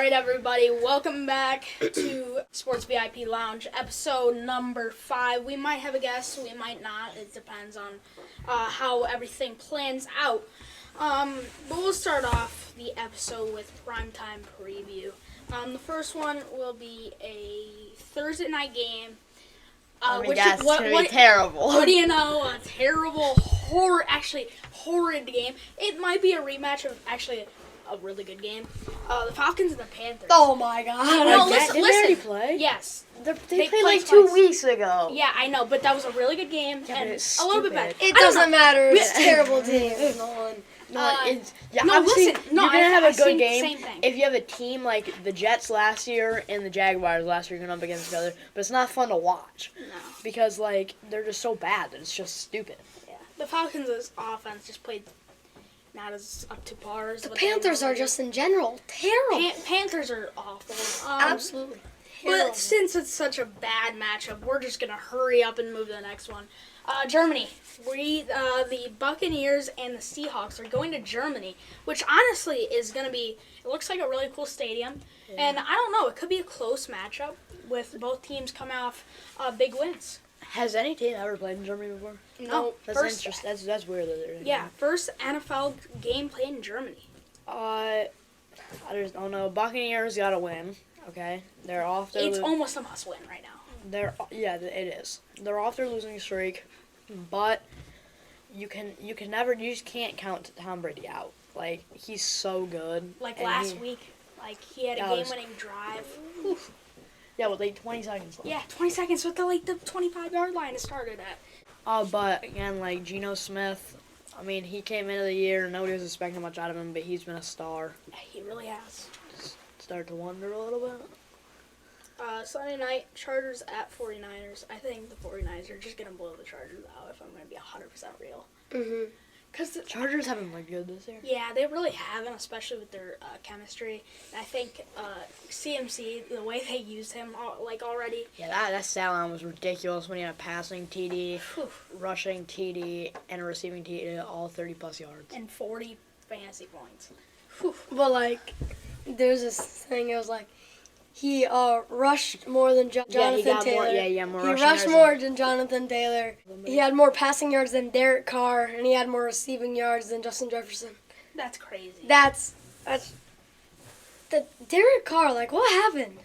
right, everybody, welcome back to Sports VIP Lounge, episode number 5. We might have a guest, we might not. It depends on how everything plans out. But we'll start off the episode with primetime preview. The first one will be a Thursday night game. It's going to be terrible. What do you know? A terrible, horrid game. It might be a rematch of a really good game. The Falcons and the Panthers. Oh my God! No, Did they already play? Yes, They played like 2 weeks ago. Yeah, I know, but that was a really good game and a little bit better. It doesn't matter. It's terrible team. Obviously, listen, you're gonna have a good game same thing. if you have a team like the Jets last year and the Jaguars last year going up against each other. But it's not fun to watch because they're just so bad that it's just stupid. Yeah, the Falcons' offense just played not as up to par as the Panthers are just in general terrible. Panthers are awful. Absolutely. But since it's such a bad matchup, we're just gonna hurry up and move to the next one. Germany. The Buccaneers and the Seahawks are going to Germany, which honestly is going to be, it looks like a really cool stadium. Yeah. And I don't know, it could be a close matchup with both teams coming off big wins. Has any team ever played in Germany before? No. That's interesting. That's weird that they're in. Yeah, first NFL game played in Germany. I just don't know. Buccaneers got to win. Okay, they're off their. It's almost a must-win right now. It is. They're off their losing streak, but you just can't count Tom Brady out. Like, he's so good. Like last week, he had a game-winning drive. Oof. Yeah, with 20 seconds left. Yeah, 20 seconds with the 25-yard line it started at. But again, Geno Smith. I mean, he came into the year, nobody was expecting much out of him, but he's been a star. He really has. Start to wonder a little bit. Sunday night, Chargers at 49ers. I think the 49ers are just going to blow the Chargers out, if I'm going to be 100% real. Mm-hmm. Because the Chargers haven't looked good this year. Yeah, they really haven't, especially with their chemistry. And I think CMC, the way they used him already. Yeah, that stat line was ridiculous when you had a passing TD, rushing TD, and a receiving TD, all 30-plus yards. And 40 fantasy points. But, there's this thing, it was he rushed more than Jonathan Taylor. He rushed more than Jonathan Taylor. He had more passing yards than Derek Carr, and he had more receiving yards than Justin Jefferson. That's crazy. That's the Derek Carr. What happened?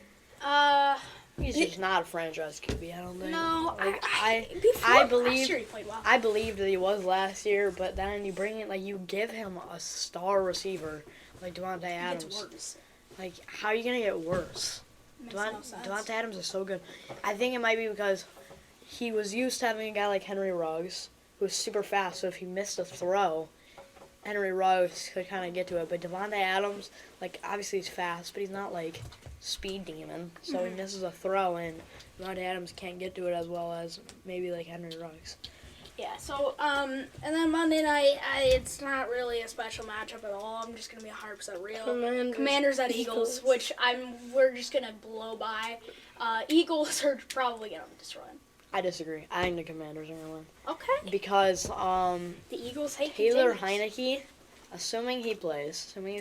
He's just not a franchise QB. I don't think. No, I believe. Last year he played well. I believed that he was last year, but then you bring it you give him a star receiver like Devontae Adams. It's worse. How are you gonna get worse? Makes no sense. Devontae Adams is so good. I think it might be because he was used to having a guy like Henry Ruggs, who was super fast. So if he missed a throw, Henry Ruggs could kind of get to it. But Devontae Adams, obviously he's fast, but he's not speed demon. So he misses a throw, and Devontae Adams can't get to it as well as maybe Henry Ruggs. Yeah, so, and then Monday night, it's not really a special matchup at all. I'm just going to be 100% real. Commanders at Eagles, which we're just going to blow by. Eagles are probably going to destroy them. I disagree. I think the Commanders are going to win. Okay. Because the Eagles hate Taylor Heineke, assuming he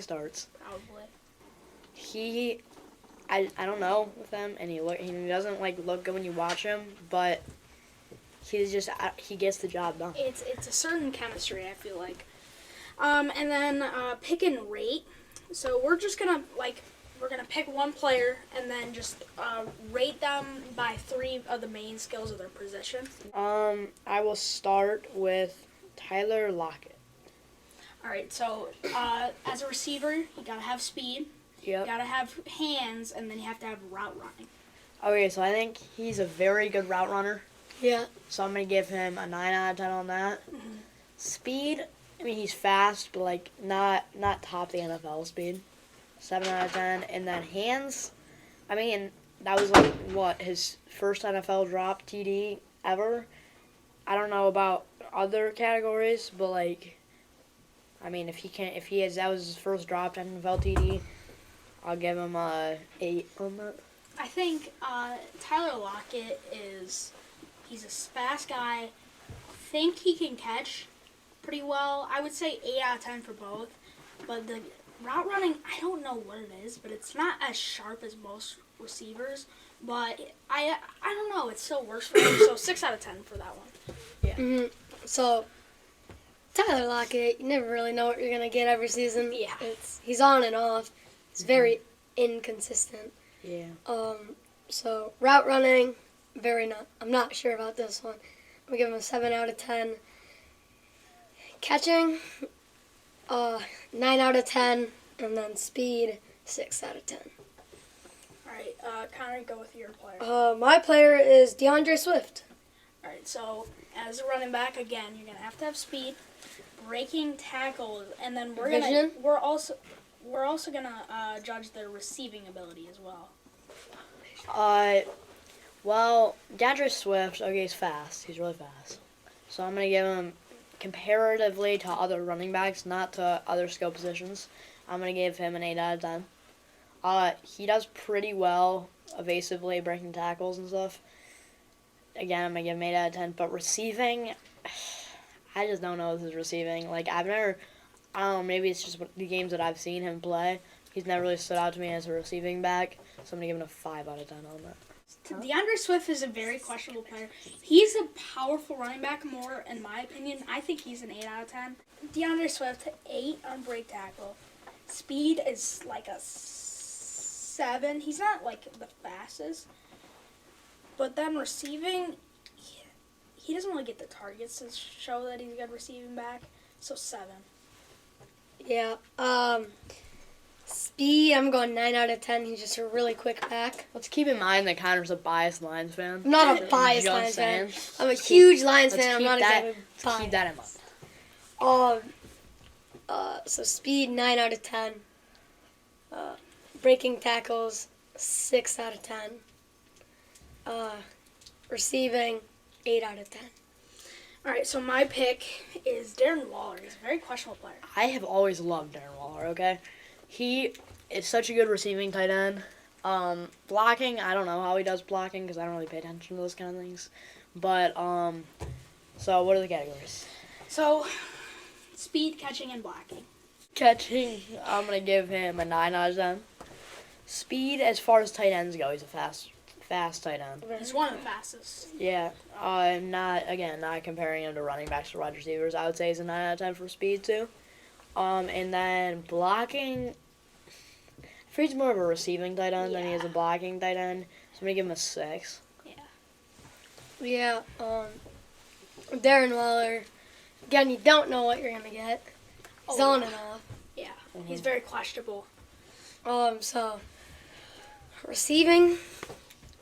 starts. Probably. I don't know with him, and he doesn't look good when you watch him, but he gets the job done. It's a certain chemistry, I feel like. And then pick and rate. So we're just gonna we're gonna pick one player and then just rate them by 3 of the main skills of their position. I will start with Tyler Lockett. All right. So as a receiver, you gotta have speed. Yep. You gotta have hands, and then you have to have route running. Okay, so I think he's a very good route runner. Yeah. So I'm going to give him a 9 out of 10 on that. Mm-hmm. Speed, I mean, he's fast, but, not top the NFL speed. 7 out of 10. And then hands, I mean, that was, his first NFL drop TD ever. I don't know about other categories, but, I mean, that was his first dropped NFL TD, I'll give him a 8 on that. I think Tyler Lockett he's a fast guy. I think he can catch pretty well. I would say 8 out of 10 for both. But the route running, I don't know what it is, but it's not as sharp as most receivers. But I don't know. It still works for him. So 6 out of 10 for that one. So, Tyler Lockett, you never really know what you're going to get every season. Yeah. He's on and off. He's very inconsistent. Yeah. So, route running, I'm not sure about this one. I'm going to give him a 7 out of 10. Catching, 9 out of 10. And then speed, 6 out of 10. All right, Connor, go with your player. My player is DeAndre Swift. All right, so as a running back, again, you're gonna have to have speed, breaking tackles, and then Vision? we're also gonna judge their receiving ability as well. Well, DeAndre Swift, okay, he's fast. He's really fast. So I'm going to give him, comparatively to other running backs, not to other skill positions, I'm going to give him an 8 out of 10. He does pretty well evasively breaking tackles and stuff. Again, I'm going to give him 8 out of 10. But receiving, I just don't know if his receiving. Like, I don't know, maybe it's just the games that I've seen him play. He's never really stood out to me as a receiving back. So I'm going to give him a 5 out of 10 on that. DeAndre Swift is a very questionable player. He's a powerful running back more, in my opinion. I think he's an 8 out of 10. DeAndre Swift, 8 on break tackle. Speed is like a 7. He's not like the fastest. But then receiving, he doesn't really get the targets to show that he's a good receiving back. So 7. Yeah. Speed, I'm going 9 out of 10. He's just a really quick back. Let's keep in mind that Connor's a biased Lions fan. I'm not a biased Just Lions fan. saying. I'm a huge Lions Let's fan. I'm keep not that- exactly Let's biased. keep that in mind. So speed, 9 out of 10. Breaking tackles, 6 out of 10. Receiving, 8 out of 10. All right, so my pick is Darren Waller. He's a very questionable player. I have always loved Darren Waller, okay? He is such a good receiving tight end. Blocking, I don't know how he does blocking because I don't really pay attention to those kind of things. But, so what are the categories? So, speed, catching, and blocking. Catching, I'm going to give him a 9 out of 10. Speed, as far as tight ends go, he's a fast tight end. He's one of the fastest. Yeah, not comparing him to running backs or wide receivers. I would say he's a 9 out of 10 for speed, too. And then blocking, he's more of a receiving tight end than he is a blocking tight end. So I'm going to give him a 6. Yeah, Darren Waller. Again, you don't know what you're going to get. He's on and off. Yeah, he's very questionable. So, receiving,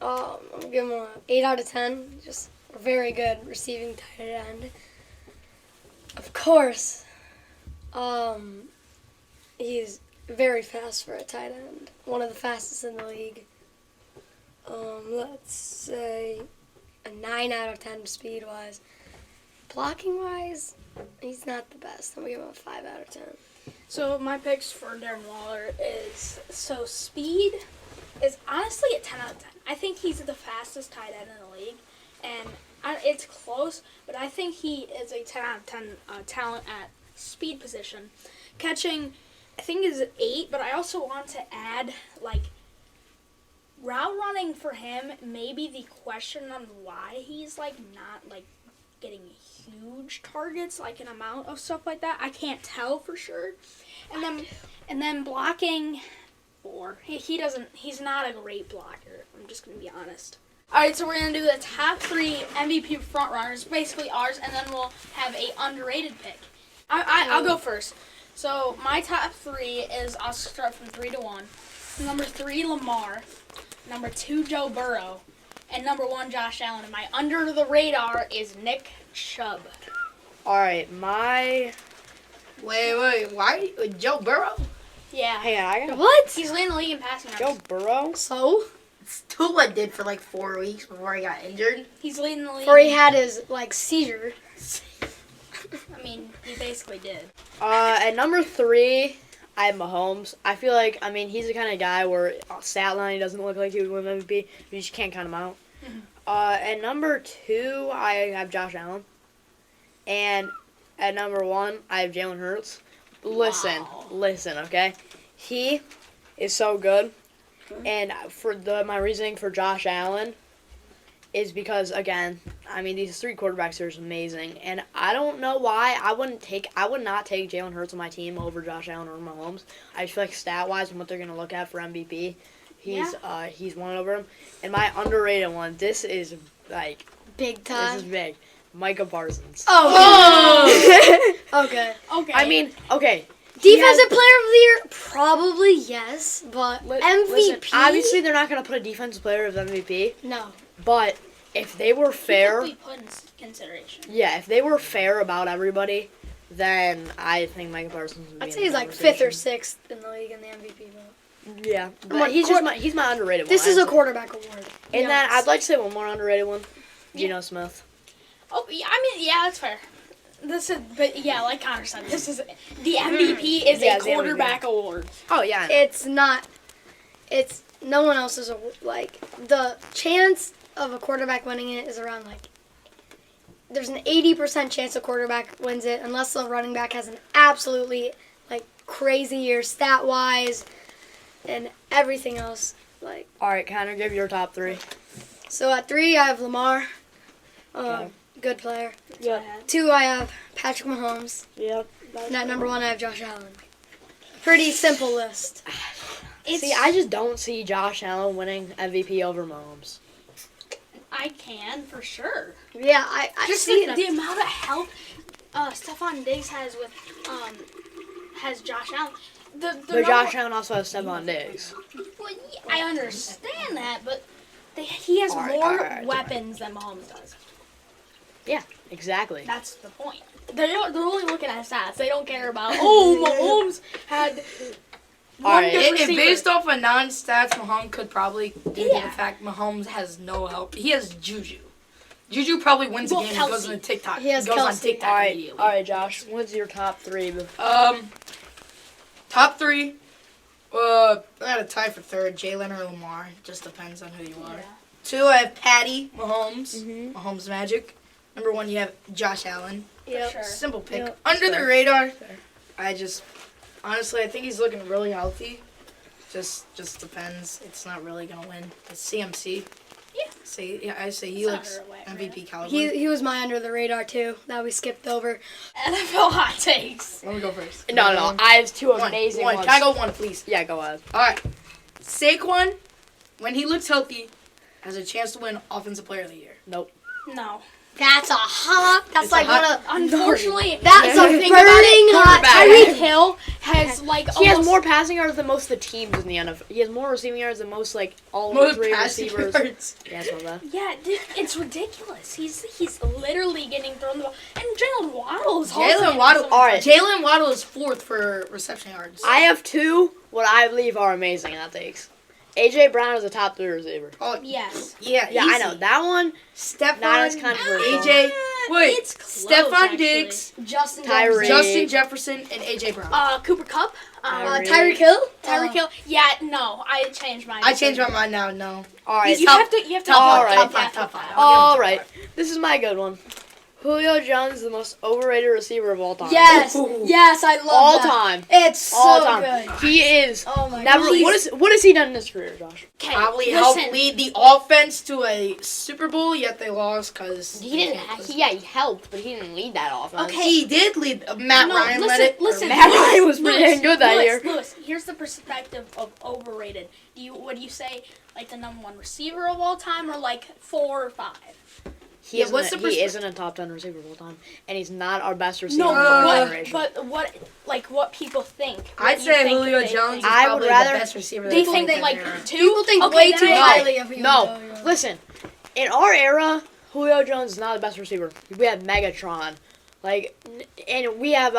I'm going to give him an 8 out of 10. Just a very good receiving tight end. Of course, he's very fast for a tight end. One of the fastest in the league. Let's say a 9 out of 10 speed-wise. Blocking-wise, he's not the best. I'm going to give him a 5 out of 10. So my picks for Darren Waller is, so speed is honestly a 10 out of 10. I think he's the fastest tight end in the league, and it's close, but I think he is a 10 out of 10 talent at speed position. Catching, I think is 8, but I also want to add, like, route running for him, maybe the question on why he's, like, not, like, getting huge targets, like an amount of stuff like that. I can't tell for sure. And then blocking, 4. He's not a great blocker. I'm just going to be honest. All right, so we're going to do the top 3 MVP frontrunners, basically ours, and then we'll have a underrated pick. I'll go first. So my top 3 is, I'll start from 3 to 1. Number 3, Lamar. Number 2, Joe Burrow. And number 1, Josh Allen. And my under the radar is Nick Chubb. All right, my... Wait, why? Joe Burrow? Yeah. Hey, I got What? He's leading the league in passing Joe yards. Burrow. So? Tua did for like 4 weeks before he got injured. He's leading the league. Before he had his, seizure. I mean, he basically did. At number 3, I have Mahomes. I feel like, he's the kind of guy where stat line doesn't look like he would win MVP. You just can't count him out. At number 2, I have Josh Allen. And at number 1, I have Jalen Hurts. Listen, okay? He is so good. And for my reasoning for Josh Allen is because, again, I mean, these three quarterbacks are amazing. And I don't know why I would not take Jalen Hurts on my team over Josh Allen or Mahomes. I just feel like stat-wise and what they're going to look at for MVP, he's one over him. And my underrated one, this is, like, Big this time. is big. Micah Parsons. Oh. Okay. Okay. I mean, okay. Defensive Player of the Year, probably yes, but MVP. Listen, obviously, they're not going to put a defensive player as MVP, no. but if they were fair, We put in consideration. yeah, if they were fair about everybody, then I think Micah Parsons would be I'd in say the he's like conversation. 5th or 6th in the league in the MVP vote. Yeah, but Like, he's my underrated This one. is a I'd say. quarterback award. And then Yes. I'd like to say one more underrated one. Geno Smith. Oh, yeah, I mean, yeah, that's fair. But yeah, like Connor said, this is the MVP is Yeah, a it's the MVP. quarterback award. Oh yeah. It's not. It's no one else's. Like the chance of a quarterback winning it is around like. There's an 80% chance a quarterback wins it unless the running back has an absolutely like crazy year stat wise, and everything else. Like All right, Connor, give your top three. so at 3 I have Lamar, Okay. good player. Yeah. 2 I have Patrick Mahomes. Yeah. And at number 1 I have Josh Allen. Pretty simple list. See, I just don't see Josh Allen winning MVP over Mahomes. I can for sure. Yeah, I Just see the it. amount of help Stephon Diggs has with has Josh Allen. But Josh Allen also has Stephon Diggs. Well, yeah, I understand that, but he has All right, more all right. weapons than Mahomes does. Yeah, exactly. That's the point. They're only looking at stats. They don't care about Mahomes had All one right. good If receiver. based off of non-stats, Mahomes could probably, due to Yeah. the fact Mahomes has no help. He has Juju. Juju probably wins Well, the game and goes Kelsey. on TikTok. He has goes on Kelsey. TikTok All right, immediately. all right, Josh. What's your top three? Top 3. I got a tie for 3rd, Jalen or Lamar. Just depends on who you are. Yeah. 2, I have Patty Mahomes. Mhm. Mahomes Magic. Number 1, you have Josh Allen. Yep. Sure. Simple pick. Yep. Under the Fair. radar. Fair. Honestly, I think he's looking really healthy. Just depends. It's not really gonna win. It's CMC. Yeah. I say he It's looks under a MVP caliber. He was my under the radar too. That we skipped over. NFL hot takes. Let me go first. No. I have two One. amazing One. ones. Can I go one, please? Yeah, go ahead. All right. Saquon, when he looks healthy, has a chance to win Offensive Player of the Year. Nope. No. That's a hot. That's It's a like hot- one of. Unfortunately, That's the a thing about it, burning hot quarterback. Tyreek take. Hill has like He has almost- more passing yards than most of the teams in the NFL. He has more receiving yards than most, like, all Most three passing receivers. yards. Yeah, that's not bad. Yeah, it's ridiculous. He's literally getting thrown the ball. And Jalen Waddle is also Jalen getting Waddle. some- All right. Jalen Waddle is 4th for reception yards. I have two, what I believe are amazing hot takes. A.J. Brown is a top 3 receiver. Oh Yes. yeah, Yeah, I easy. know. That one, Stephon, not as controversial. AJ, wait, It's close, Stephon actually. Diggs, Justin Tyreek. Justin Jefferson, and AJ Brown. Cooper Cup. Tyreek. Tyreek Hill. Tyreek Hill. Yeah, no, I changed mine. I changed my mind now. No. All right. You have to. Top All five. right. Top five. Top five. All right. This is my good one. Julio Jones is the most overrated receiver of all time. Yes. Ooh. Yes, I love All that. time. It's so All time. good. He is Oh my never. god. What has he done in his career, Josh? Okay, Probably listen. helped lead the offense to a Super Bowl, yet they lost because He didn't. He helped, but he didn't lead that offense. Okay. He did lead. Matt No, Ryan led listen, it. listen. Matt Ryan was pretty Lewis, good that year. Lewis, here's the perspective of overrated. What do you say? Like the number 1 receiver of all time, or like 4 or 5? He, Yeah, isn't, what's the he isn't a top 10 receiver of all time, and he's not our best receiver No, of our what- generation. but what people think? What I'd do you say think Julio they Jones think? is I would probably rather- the best receiver. They that's think in they the like era. 2. People think Okay, way then too I- highly of Julio. No, listen. In our era, Julio Jones is not the best receiver. We have Megatron, like, and we have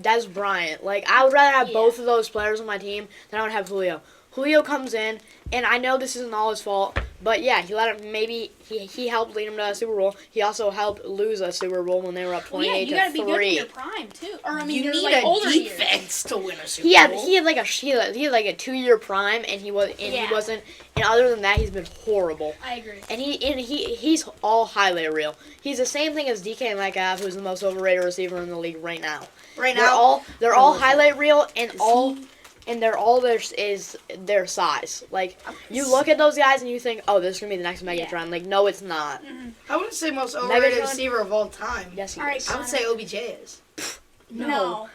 Des Bryant. Like, I would rather have Yeah. both of those players on my team than I would have Julio. Julio comes in, and I know this isn't all his fault, but yeah, he let him. Maybe he helped lead him to a Super Bowl. He also helped lose a Super Bowl when they were up Well, yeah, 28 you gotta to be good in 3. your prime too. Or I mean, You your need like a older years. defense to win a Super He had Bowl. like a 2-year prime, and he Yeah. wasn't. And other than that, he's been horrible. I agree. And he's all highlight reel. He's the same thing as DK Metcalf, who's the most overrated receiver in the league right now. Right They're now, all listen. highlight reel and all and they're all is their size. Like, you look at those guys and you think, oh, this is gonna be the next Megatron. Like, no, it's not. I wouldn't say most overrated Megatron? receiver of all time. Yes, he All right, is. I would say OBJ is. No.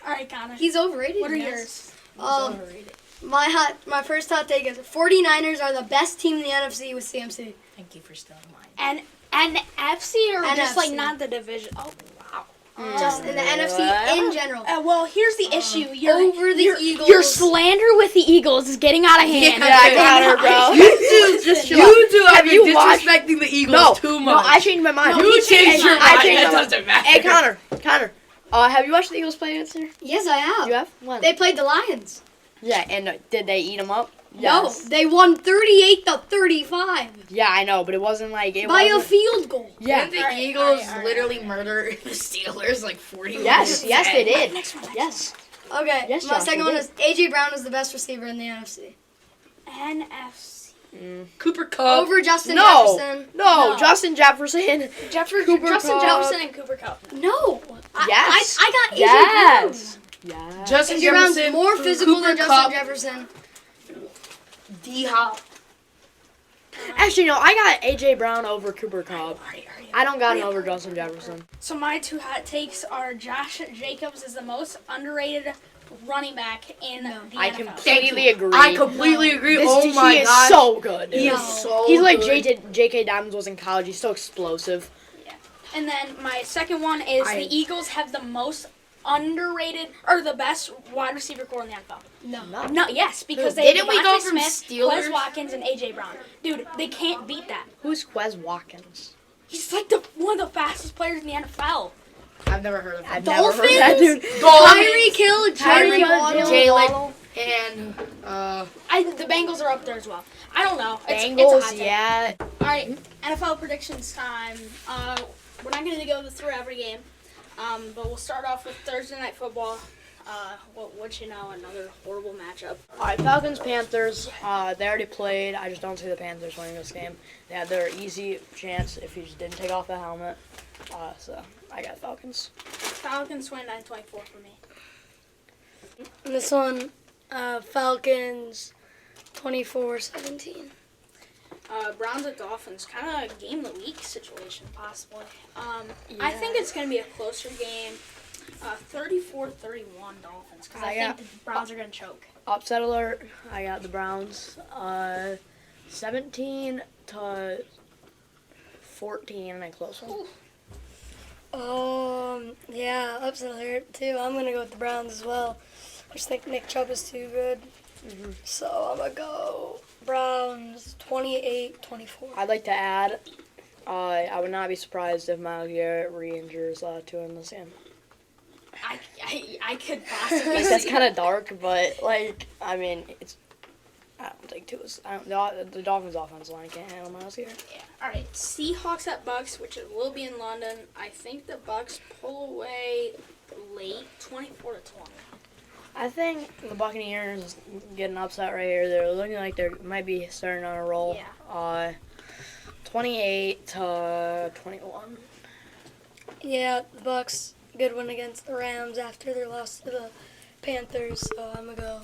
All right, Connor. He's overrated. What are yes. yours? Overrated. My first hot take is 49ers are the best team in the NFC with CMC. Thank you for stealing mine. And NFC or just like NFC. not the division? Oh wow. Just in the NFC in general. Well, here's the issue. Over the Eagles. Your slander with the Eagles is getting out of hand. Yeah, Connor, bro. You Just chill you two have Have been you watched- disrespecting the Eagles No, too no, much. I changed my mind. you changed your I mind. changed It my mind. doesn't matter. Hey, Connor. Have you watched the Eagles play this year? Yes, I have. You have? When? They played the Lions. Yeah, and did they eat them up? No, Yes. they won 38-35 Yeah, I know, but it wasn't like it by a wasn't. field goal. Yeah. Didn't the Alright, Eagles alright. literally murder the Steelers like 41? Yes, they did. Yes. Okay, Yes, my Josh, second they one did. is A.J. Brown is the best receiver in the NFC. NFC. Cooper Kupp. Over Justin No. Jefferson. No, No. Justin Jefferson. Justin Kupp. Jefferson and Cooper Cup. No. Yes. I got A.J. Yes. Yeah. Justin Brown. A.J. Brown's Jefferson. more physical Cooper than Justin Kupp, Jefferson. D Hop. Actually, no, I got AJ Brown over Cooper Kupp. I don't got him over Justin Jefferson. So my two hot takes are Josh Jacobs is the most underrated running back in the I NFL. completely agree. I completely agree. This, Oh my he is god. so good. He No. is so He's like good. J.K. Diamonds was in college. He's so explosive. And then my second one is I- the Eagles have the most underrated or the best wide receiver core in the NFL. No. No, yes, because Who? they Didn't have we go Devontae from Smith, Steelers? Quez Watkins, and AJ Brown. Dude, they can't beat that. Who's Quez Watkins? He's like one of the fastest players in the NFL. I've never heard of him. I've never heard that Dolphins? dude. Tyreek Hill, Tyreek Jalen Hill, Waddle. Waddle. And The Bengals are up there as well. I don't know. It's a Bengals, hot take. yeah. All right, NFL predictions time. We're not going to go through every game, but we'll start off with Thursday Night Football. What you know, another horrible matchup. All right, Falcons, Panthers. They already played. I just don't see the Panthers winning this game. They had their easy chance if he just didn't take off the helmet. So I got Falcons. Falcons 29-24 for me. And this one, Falcons 24-17. Browns at Dolphins, kind of game of the week situation, possibly. I think it's going to be a closer game. 34-31 Dolphins, because I think the Browns are going to choke. Upset alert. I got the Browns. 17-14 in a close one. Yeah, upset alert too. I'm gonna go with the Browns as well. I just think Nick Chubb is too good. So I'm gonna go Browns 28-24. I'd like to add, I would not be surprised if Myles Garrett re-injures Tua in this game. I could possibly Like, that's see kind of dark, but like, I mean, I don't think Tua's. The Dolphins' offensive line can't handle Myles Garrett. Yeah. All right, Seahawks at Bucks, which it will be in London. I think the Bucks pull away late, 24-20. I think the Buccaneers get an upset right here. They're looking like they might be starting on a roll. Yeah. 28-21. Yeah, the Bucks good win against the Rams after their loss to the Panthers. So I'm gonna go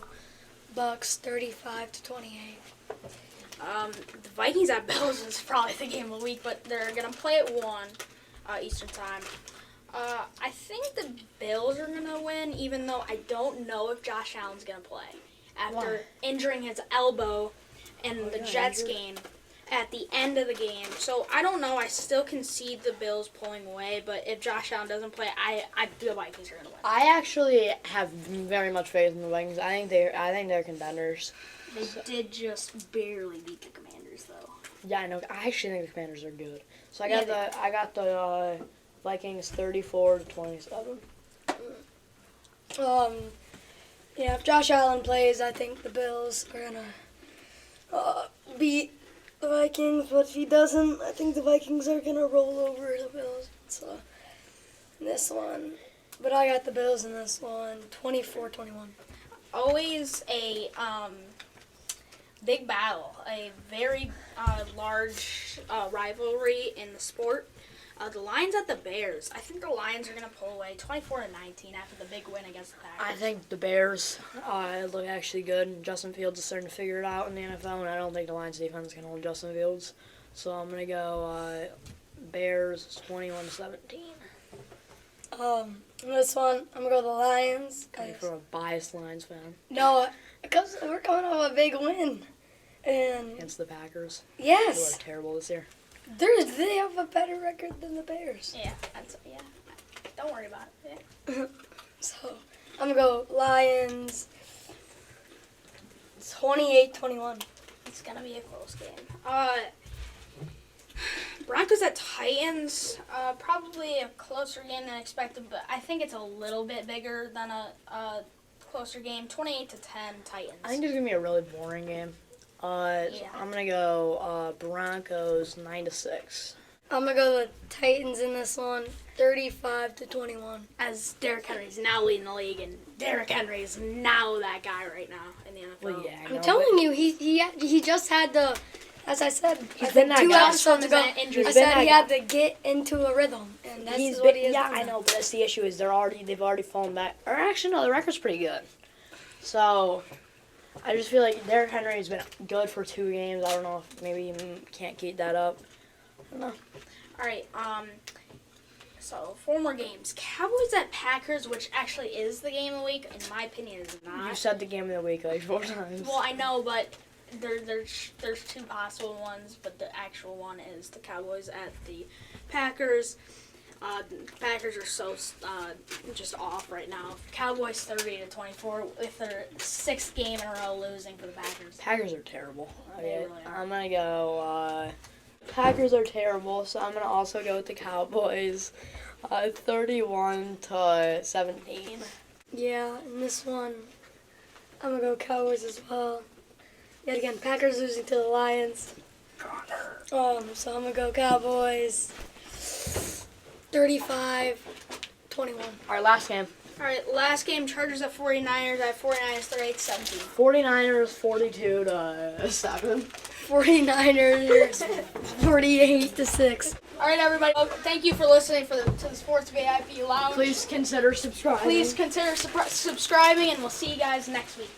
Bucks 35-28. The Vikings at Bills is probably the game of the week, but they're gonna play at 1 Eastern time. I think the Bills are gonna win, even though I don't know if Josh Allen's gonna play after injuring his elbow in the Jets game at the end of the game. So I don't know. I still concede the Bills pulling away, but if Josh Allen doesn't play, I feel the Vikings are gonna win. I actually have very much faith in the Vikings. I think they're contenders. They did just barely beat the Commanders, though. Yeah, I know. I actually think the Commanders are good. So I got the Vikings 34-27. Yeah, if Josh Allen plays, I think the Bills are gonna beat the Vikings. But if he doesn't, I think the Vikings are gonna roll over the Bills. So in this one, but I got the Bills in this one, 24-21. Always a big battle, a very large rivalry in the sport. The Lions at the Bears. I think the Lions are going to pull away 24-19 after the big win against the Packers. I think the Bears look actually good. Justin Fields is starting to figure it out in the NFL, and I don't think the Lions defense can hold Justin Fields. So I'm going to go Bears 21-17. This one, I'm going to go the Lions. Coming from a biased Lions fan No, because we're coming off a big win. And, against the Packers. Who yes, are terrible this year. they have a better record than the Bears. Yeah, don't worry about it. Yeah. So, I'm going to go Lions 28-21. It's going to be a close game. Broncos at Titans, probably a closer game than expected, but I think it's a little bit bigger than a closer game. 28-10 Titans. I think it's going to be a really boring game. I'm going to go Broncos 9-6. I'm going to go the Titans in this one, 35-21. As Derrick Henry's now leading the league, and Derrick Henry is now that guy right now in the NFL. Well, yeah, I know, I'm telling you, he just had the, as I said, He's I been think that 2 guy. episodes ago, Injury. I He's said been he that had to get into a rhythm, and that's He's what been, he is yeah, doing I now. know, but that's the issue is they've already fallen back. Or actually, no, the record's pretty good. So, I just feel like Derrick Henry's been good for 2 games. I don't know if maybe he can't keep that up. I don't know. All right. So 4 more games. Cowboys at Packers, which actually is the game of the week. In my opinion, is not. You said the game of the week like 4 times. Well, I know, but there's 2 possible ones, but the actual one is the Cowboys at the Packers. The Packers are so just off right now. Cowboys 30-24 with their 6th game in a row losing for the Packers. Packers are terrible. They Okay, really are. I'm gonna go. Packers are terrible, so I'm gonna also go with the Cowboys, 31-17. Yeah, in this one, I'm going to go Cowboys as well. Yet again, Packers losing to the Lions. So I'm going to go Cowboys 35-21. Our last game, All right, last game, Chargers at 49ers. I have 49ers 38-17. 49ers 42-7. 49ers 48-6. All right, everybody. Well, thank you for listening to the Sports VIP Lounge. Please consider subscribing. Please consider subscribing, and we'll see you guys next week.